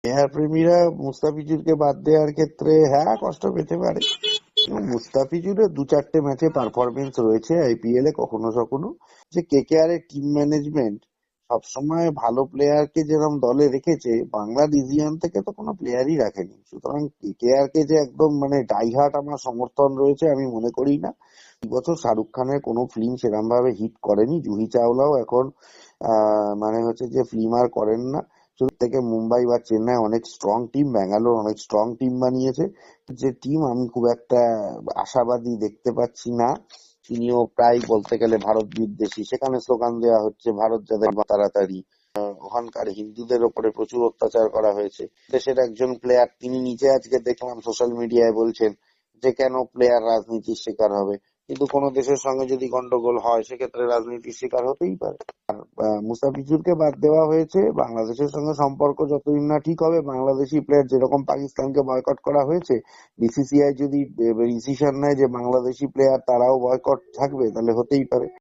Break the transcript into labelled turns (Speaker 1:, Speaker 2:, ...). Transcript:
Speaker 1: Player প্রেমীরা মুস্তাফিজুরকে বাদ দেওয়ার ক্ষেত্রে হ্যাঁ কষ্ট পেতে পারে। এবং মুস্তাফিজুরের ২-৪টে ম্যাচে পারফরমেন্স রয়েছে আইপিএল এ কখনো কখনো, যে কেকেআর এর টিম ম্যানেজমেন্ট সবসময় ভালো প্লেয়ারকে যেরকম দলে রেখেছে, বাংলা ডিভিশন থেকে তো কোনো প্লেয়ারই রাখেনি। সুতরাং কেকেআর কে যে একদম মানে ডাইহার্ট আমার সমর্থন রয়েছে আমি মনে করি না। এই বছর শাহরুখ খানের কোনো ফিল্ম সেরকম ভাবে হিট করেনি, জুহি চাওলাও এখন মানে হচ্ছে যে ফিল্ম আর করেন না। শুরু থেকে মুম্বাই বা চেন্নাই অনেক স্ট্রং টিম, ব্যাঙ্গালোর অনেক স্ট্রং টিম বানিয়েছে। যে টিম আমি খুব একটা আশাবাদী দেখতে পাচ্ছি না। তিনিও প্রায় বলতে গেলে ভারত বিদ্বেষী, সেখানে স্লোগান দেওয়া হচ্ছে ভারত যাতে তাড়াতাড়ি। ওখানকার হিন্দুদের ওপরে প্রচুর অত্যাচার করা হয়েছে। দেশের একজন প্লেয়ার তিনি নিজে আজকে দেখলাম সোশ্যাল মিডিয়ায় বলছেন যে কেন প্লেয়ার রাজনীতির শিকার হবে, কিন্তু কোনো দেশের সঙ্গে যদি গন্ডগোল হয় সেক্ষেত্রে রাজনীতির শিকার হতেই পারে। মুস্তাফিজুরকে বাদ দেওয়া হয়েছে, বাংলাদেশের সঙ্গে সম্পর্ক যতদিন না ঠিক হবে, বাংলাদেশি প্লেয়ার যেরকম পাকিস্তানকে বয়কট করা হয়েছে, বিসিসিআই যদি ডিসিশন নেয় যে বাংলাদেশি প্লেয়ার তারাও বয়কট থাকবে, তাহলে হতেই পারে।